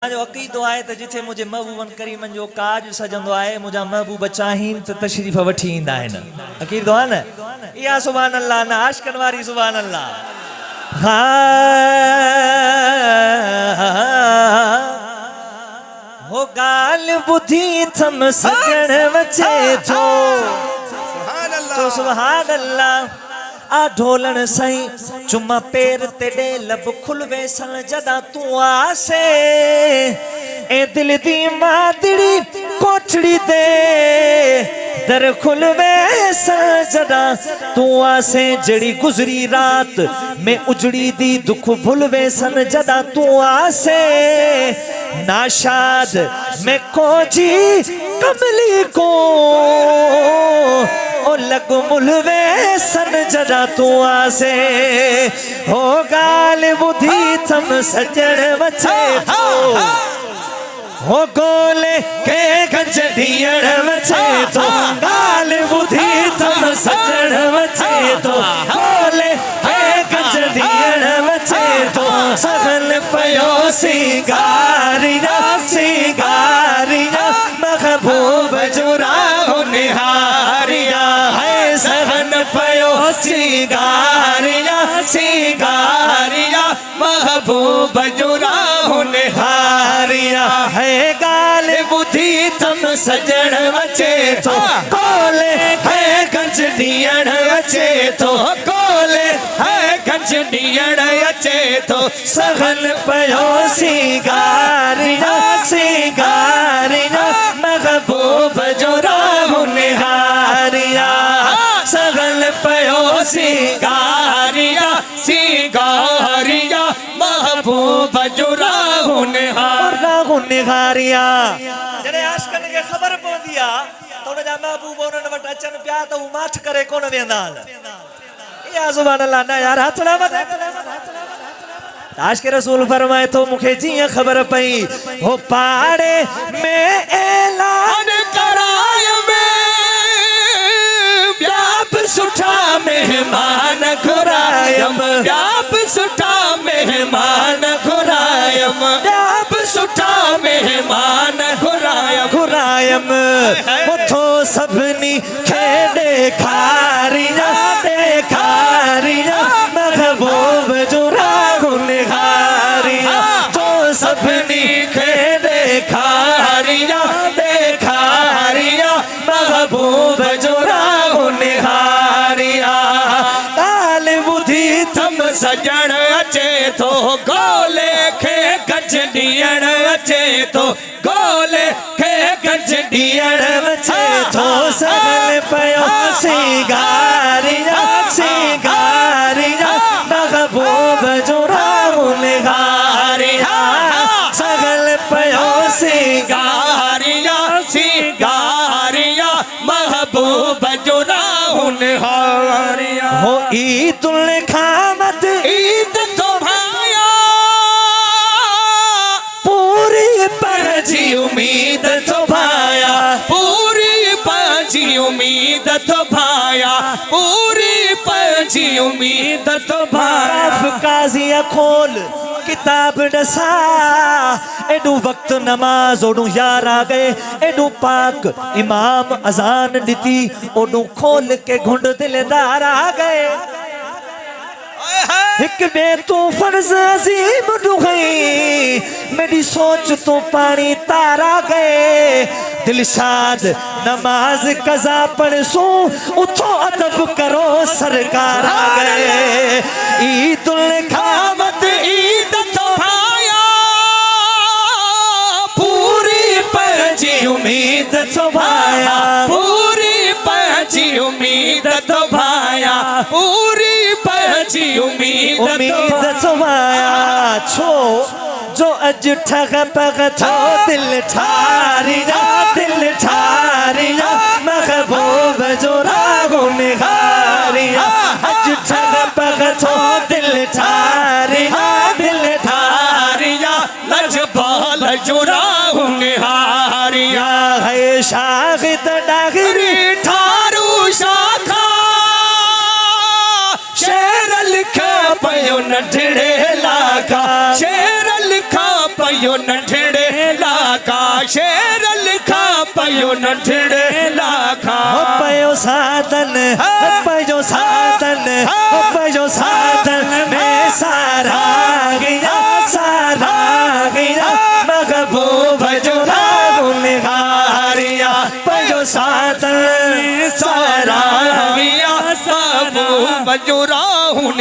जो अक़ीदो आहे त जिथे मुझे महबूबन करीमन जो काज सजंदो आहे मुझा महबूब चाहीन त तशरीफ़ वठी ईंदा आहिनि। अक़ीदो आहे न इहा सुभान अल्लाह न आशिक़न वारी सुभान अल्लाह। हो गाल बुधी थम सजण वचे थो तो सुभान अल्लाह आ ढोलन सही चुम्मा पैर ते डे लब खुल वेसल जदा तू आसे ए दिल दी मादड़ी कोठड़ी दे दर खुल वेसल जदा तू आसे जड़ी गुजरी रात में उजड़ी दी दुख भूल वेसल जदा तू आसे नाशाद में कोजी कमली को ओ लग मुलवे सन जदा तू आसे हो गाल बुधी थम सजण वचे थो हो गोले के गंज दियण वचे थो गाल बुधी थम सजण वचे थो गोले के गंज दियण वचे थो सगल पयो सिंगारिया सिंगारिया महबूब जुरा निहारिया है सहन पयो सिंगारिया सिंगारिया महबूब जुरा निहारिया है गाल बुधी थम सजण वचे थो कोले है गंज दियण वचे थो कोले है गंज दियण वचे थो सहन पयो सिंगारिया सिंगारिया महबूब जुरा निहारिया सगल पयो सिंगारिया सिंगारिया महबूब जुरा निहारिया जड़े आशिकन के खबर पवंदी आ तो उन जा महबूब उन्हनि वटि अचनि पिया त हू माठ करे कोन वेंदा या सुभान अल्लाह ना यार हथ ना मत आशिक़ रसूल फरमाए तो मुखे जियां खबर पई हो पाड़े में ऐलान कराय में ब्याप सुठा मेहमान घुरायम ब्याप सुठा मेहमान घुरायम ब्याप सुठा मेहमान घुरायम उथो सभनी खे ॾेखारिया ॾेखारिया महबूब जुरा निहारिया तो सभनी खे ॾेखारिया ॾेखारिया महबूब जुरा निहारिया गाल बुधी थम सजण अचे थो गोले खे गज ॾियण अचे थो गोले खे गज ॾियण अचे थो सगल पयो सिंगारिया सिंगारिया महबूब जुरा निहारिया सगल पयो सिंगारिया सिंगारिया महबूब जुरा निहारिया हो ईदुल खामत ईद तो भाया पूरी पंजी उम्मीद तो भाया पूरी पंजी उम्मीद तो भाया पूरी पंजी उम्मीद तो भाया काज़िया खोल किताब डसा एडू वक्त नमाज ओडू यार आ गए एडू पाक इमाम अजान दिती ओडू खोल के घुंड दिलदार आ गए एक में तू फर्ज अजीम गई मेरी सोच तो पानी तारा गए दिलशाद नमाज कज़ा पढ़सू उठो अदब करो सरकार आ गए ईदुल खामत ईद तो भाया पूरी पंजी उम्मीद तो भाया पूरी पंजी उम्मीद तो भाया पूरी पंजी उम्मीद तो भाया छो जो अज ठग पग थो दिल ठारिया महबूब जुरा निहारिया अज ठग पग थो दिल ठारिया लजपाल जुरा निहारिया है शागिद डागरी ठारू शाखा शेर लिखा पयो नठड़े लाखा शेर लिखा पयो नठड़े लाखा शेर लिखा पयो नठड़े लाखा पयो साधन पयो साधन पयो साधन में सारा गया महबूब जो गुनहारिया पयो साधन में सारा गया महबूब जो राहुल